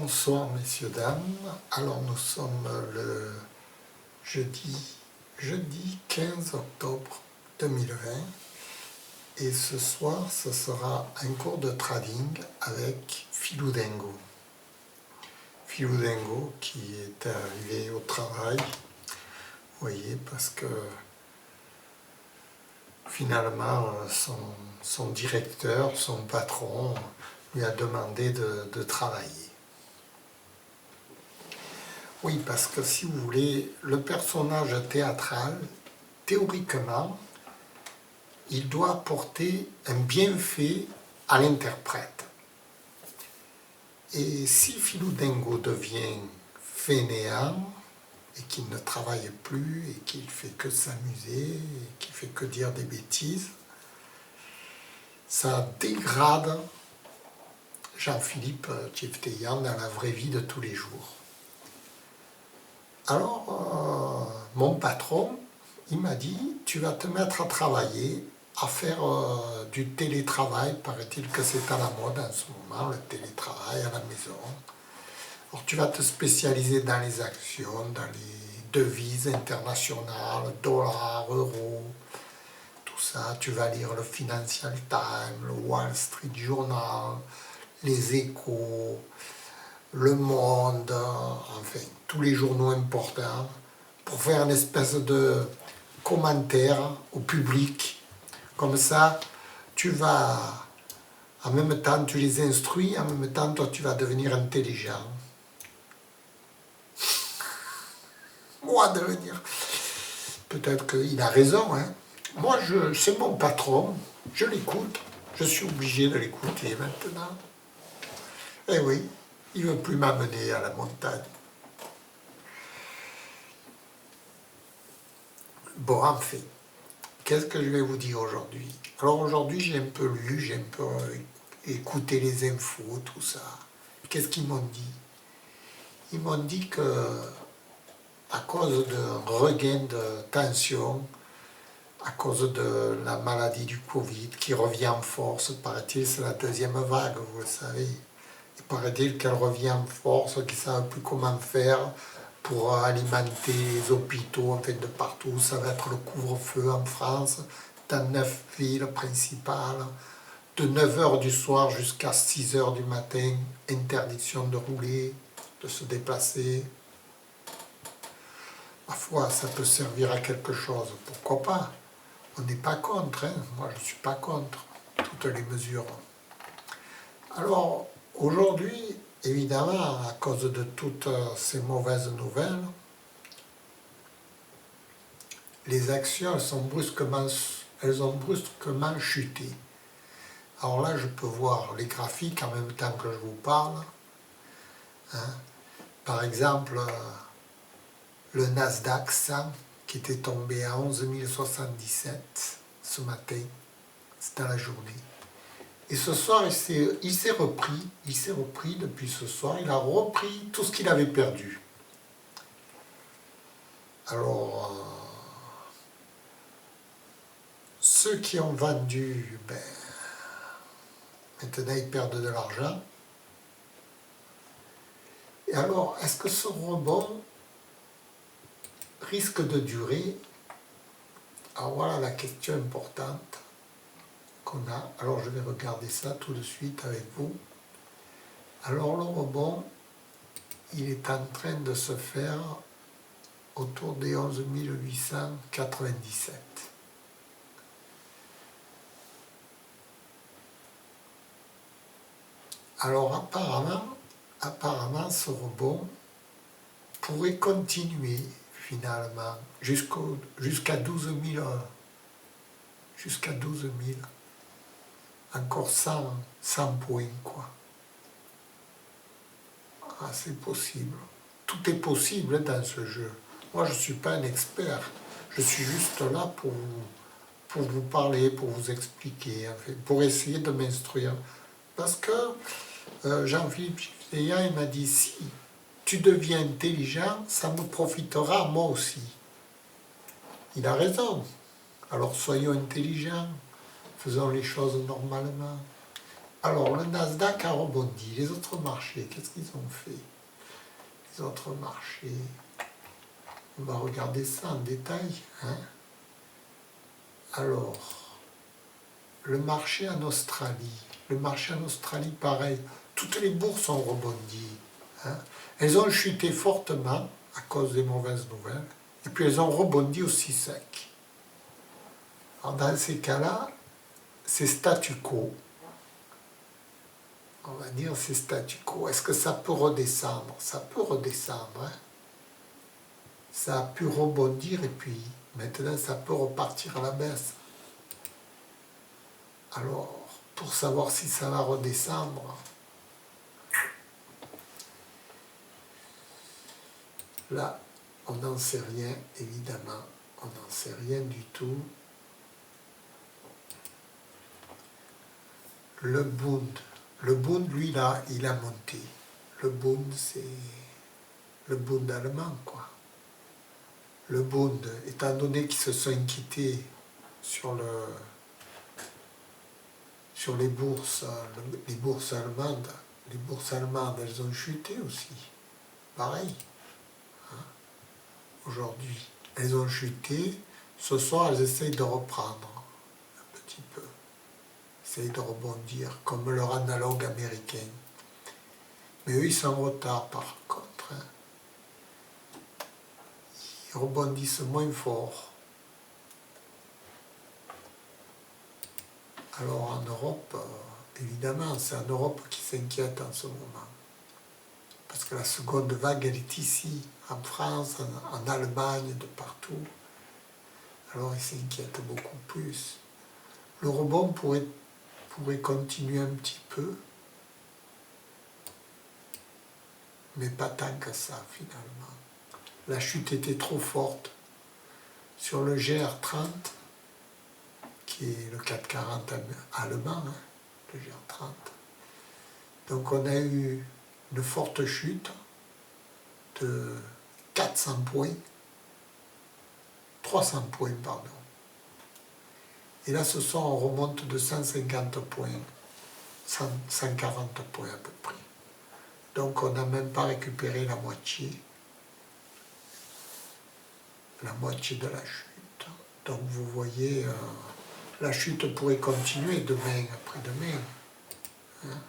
Bonsoir messieurs, dames. Alors nous sommes le jeudi 15 octobre 2020 et ce soir ce sera un cours de trading avec Philou Dingo. Philou Dingo qui est arrivé au travail, vous voyez, parce que finalement son directeur, son patron lui a demandé de travailler. Oui, parce que si vous voulez, le personnage théâtral, théoriquement, il doit apporter un bienfait à l'interprète. Et si Philou Dingo devient fainéant, et qu'il ne travaille plus, et qu'il fait que s'amuser, et qu'il fait que dire des bêtises, ça dégrade Jean-Philippe Tchefteyan dans la vraie vie de tous les jours. Alors, mon patron, il m'a dit, tu vas te mettre à travailler, à faire du télétravail, paraît-il que c'est à la mode en ce moment, le télétravail à la maison. Alors, tu vas te spécialiser dans les actions, dans les devises internationales, dollars, euros, tout ça. Tu vas lire le Financial Times, le Wall Street Journal, les Échos, Le Monde, enfin, tous les journaux importants, pour faire une espèce de commentaire au public. Comme ça, tu vas, en même temps, tu les instruis, en même temps, toi, tu vas devenir intelligent. Moi, devenir. Peut-être qu'il a raison, hein. Moi, c'est mon patron, je l'écoute, je suis obligé de l'écouter maintenant. Eh oui, il ne veut plus m'amener à la montagne. Bon, en fait, qu'est-ce que je vais vous dire aujourd'hui? Alors aujourd'hui, j'ai un peu lu, j'ai un peu écouté les infos, tout ça. Qu'est-ce qu'ils m'ont dit? Ils m'ont dit que, à cause d'un regain de tension, à cause de la maladie du Covid qui revient en force, paraît-il, c'est la deuxième vague, vous le savez. Il paraît-il qu'elle revient en force, qu'ils ne savent plus comment faire pour alimenter les hôpitaux, en fait, de partout. Ça va être le couvre-feu en France, dans 9 villes principales, de 9 h du soir jusqu'à 6 h du matin, interdiction de rouler, de se déplacer. Ma foi, ça peut servir à quelque chose, pourquoi pas? On n'est pas contre, hein. Moi je ne suis pas contre toutes les mesures. Alors, aujourd'hui, évidemment, à cause de toutes ces mauvaises nouvelles, les actions, elles ont brusquement chuté. Alors là, je peux voir les graphiques en même temps que je vous parle. Hein. Par exemple, le Nasdaq 100, qui était tombé à 11 077 ce matin, c'était la journée. Et ce soir, il s'est repris depuis ce soir, il a repris tout ce qu'il avait perdu. Alors, ceux qui ont vendu, maintenant ils perdent de l'argent. Et alors, est-ce que ce rebond risque de durer? Alors voilà la question importante qu'on a. Alors je vais regarder ça tout de suite avec vous. Alors le rebond, il est en train de se faire autour des 11 897. Alors apparemment ce rebond pourrait continuer finalement jusqu'à 12 000, jusqu'à 12 000, encore 100 points, quoi. Ah, c'est possible. Tout est possible dans ce jeu. Moi, je ne suis pas un expert. Je suis juste là pour vous parler, pour vous expliquer, en fait, pour essayer de m'instruire. Parce que Jean-Philippe Tchefteyan, il m'a dit, si tu deviens intelligent, ça me profitera moi aussi. Il a raison. Alors soyons intelligents, faisons les choses normalement. Alors, le Nasdaq a rebondi. Les autres marchés, qu'est-ce qu'ils ont fait? Les autres marchés, on va regarder ça en détail. Hein. Alors, le marché en Australie. Le marché en Australie, pareil. Toutes les bourses ont rebondi. Hein. Elles ont chuté fortement à cause des mauvaises nouvelles. Et puis elles ont rebondi aussi sec. Alors dans ces cas-là, c'est statu quo. On va dire c'est statu quo. Est-ce que ça peut redescendre? Ça peut redescendre. Hein. Ça a pu rebondir et puis maintenant ça peut repartir à la baisse. Alors, pour savoir si ça va redescendre, là, on n'en sait rien, évidemment. On n'en sait rien du tout. Le Bund, lui, là, il a monté. Le Bund, c'est le Bund allemand, quoi. Le Bund, étant donné qu'ils se sont inquiétés sur les bourses allemandes, elles ont chuté aussi. Pareil. Hein. Aujourd'hui, elles ont chuté. Ce soir, elles essayent de reprendre un petit peu. Essayent de rebondir, comme leur analogue américain. Mais eux, ils sont en retard, par contre. Hein. Ils rebondissent moins fort. Alors en Europe, évidemment, c'est en Europe qui s'inquiète en ce moment. Parce que la seconde vague, elle est ici, en France, en Allemagne, de partout. Alors ils s'inquiètent beaucoup plus. Le rebond pourrait continuer un petit peu, mais pas tant que ça, finalement. La chute était trop forte. Sur le GR30, qui est le 440 allemand, hein, le GR30. Donc on a eu une forte chute de 400 points, 300 points, pardon. Et là, ce soir, on remonte de 150 points, 140 points à peu près. Donc on n'a même pas récupéré la moitié de la chute. Donc vous voyez, la chute pourrait continuer demain, après-demain. Hein.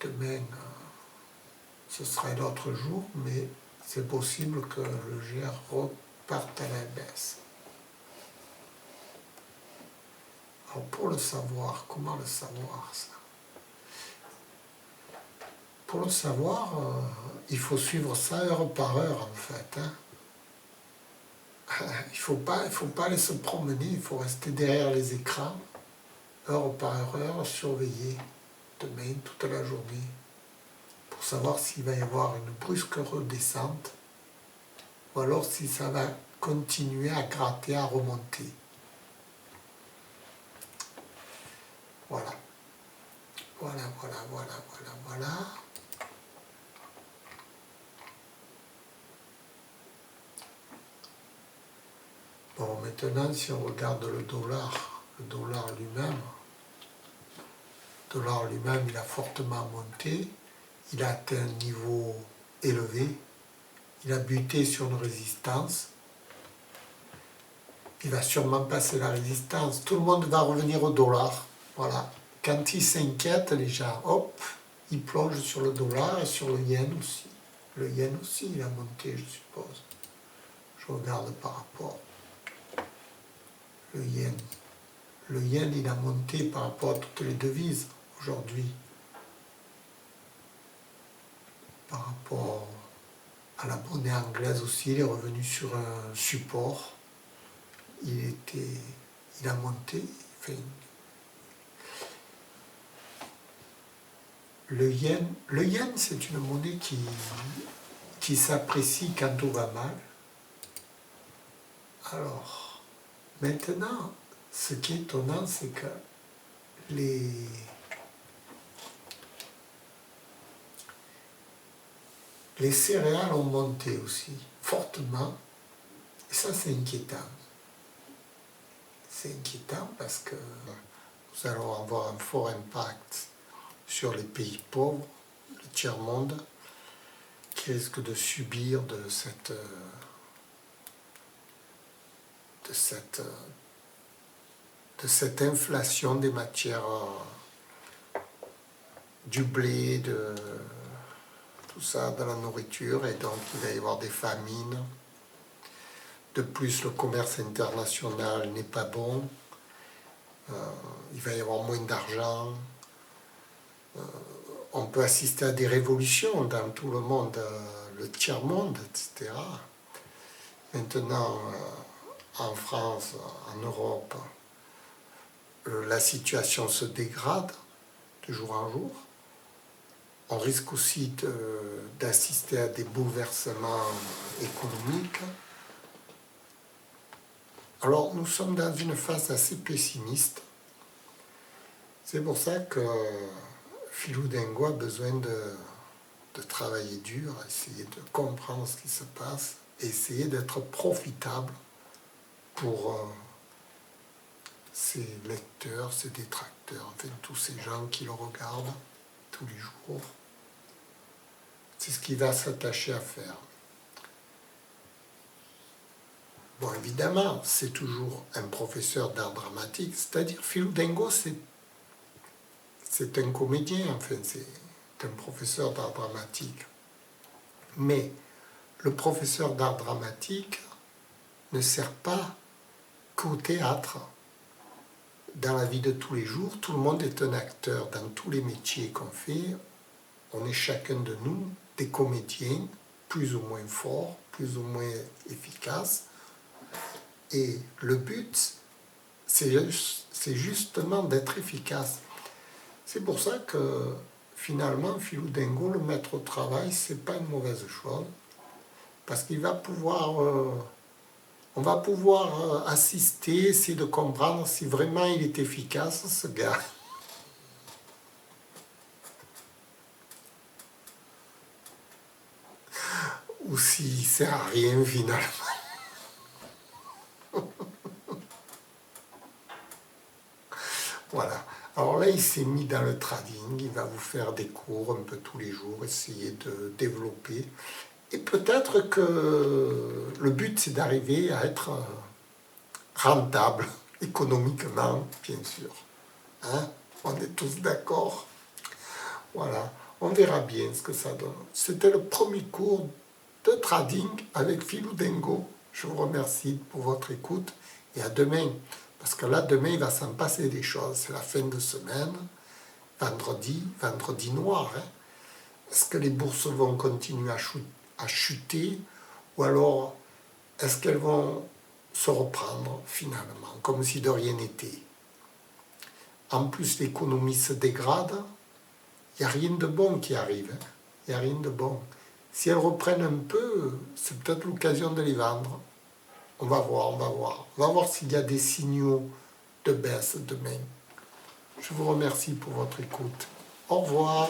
Demain, ce sera un autre jour, mais c'est possible que le GR reparte à la baisse. Alors pour le savoir, comment le savoir ça? Pour le savoir, il faut suivre ça heure par heure en fait. Hein. Il ne faut pas aller se promener, il faut rester derrière les écrans, heure par heure, surveiller demain toute la journée, pour savoir s'il va y avoir une brusque redescente, ou alors si ça va continuer à gratter, à remonter. Voilà. Voilà. Bon, maintenant, si on regarde le dollar lui-même, il a fortement monté, il a atteint un niveau élevé, il a buté sur une résistance, il va sûrement passer la résistance, tout le monde va revenir au dollar, voilà. Quand ils s'inquiètent, les gens, hop, ils plongent sur le dollar et sur le yen aussi. Le yen aussi, il a monté, je suppose. Je regarde par rapport. Le yen, il a monté par rapport à toutes les devises aujourd'hui. Par rapport à la monnaie anglaise aussi, il est revenu sur un support. Il a monté. Enfin, le yen, c'est une monnaie qui s'apprécie quand tout va mal. Alors, maintenant, ce qui est étonnant, c'est que les céréales ont monté aussi, fortement, et ça c'est inquiétant. C'est inquiétant parce que nous allons avoir un fort impact sur les pays pauvres, le tiers-monde, qui risquent de subir de cette inflation des matières, du blé, de tout ça, de la nourriture, et donc il va y avoir des famines. De plus, le commerce international n'est pas bon, il va y avoir moins d'argent, on peut assister à des révolutions dans tout le monde, le tiers-monde, etc. Maintenant, en France, en Europe, la situation se dégrade de jour en jour. On risque aussi d'assister à des bouleversements économiques. Alors, nous sommes dans une phase assez pessimiste. C'est pour ça que Philou Dengua a besoin de travailler dur, essayer de comprendre ce qui se passe, essayer d'être profitable pour ses lecteurs, ses détracteurs, enfin tous ces gens qui le regardent tous les jours. C'est ce qu'il va s'attacher à faire. Bon, évidemment, c'est toujours un professeur d'art dramatique, c'est-à-dire Philou Dengua, c'est un comédien, enfin, c'est un professeur d'art dramatique. Mais le professeur d'art dramatique ne sert pas qu'au théâtre. Dans la vie de tous les jours, tout le monde est un acteur. Dans tous les métiers qu'on fait, on est chacun de nous des comédiens, plus ou moins forts, plus ou moins efficaces. Et le but, c'est justement d'être efficace. C'est pour ça que finalement, Philou Dengua, le mettre au travail, c'est pas une mauvaise chose, parce qu'il va pouvoir, on va pouvoir assister, essayer de comprendre si vraiment il est efficace, ce gars. Ou s'il sert à rien finalement. Voilà. Alors là, il s'est mis dans le trading, il va vous faire des cours un peu tous les jours, essayer de développer. Et peut-être que le but, c'est d'arriver à être rentable, économiquement, bien sûr. Hein? On est tous d'accord. Voilà. On verra bien ce que ça donne. C'était le premier cours de trading avec Philou Dengua. Je vous remercie pour votre écoute et à demain. Parce que là, demain, il va s'en passer des choses. C'est la fin de semaine, vendredi noir. Hein. Est-ce que les bourses vont continuer à chuter ou alors est-ce qu'elles vont se reprendre finalement, comme si de rien n'était? En plus, l'économie se dégrade, il n'y a rien de bon qui arrive. Hein. Il n'y a rien de bon. Si elles reprennent un peu, c'est peut-être l'occasion de les vendre. On va voir, on va voir. On va voir s'il y a des signaux de baisse demain. Je vous remercie pour votre écoute. Au revoir.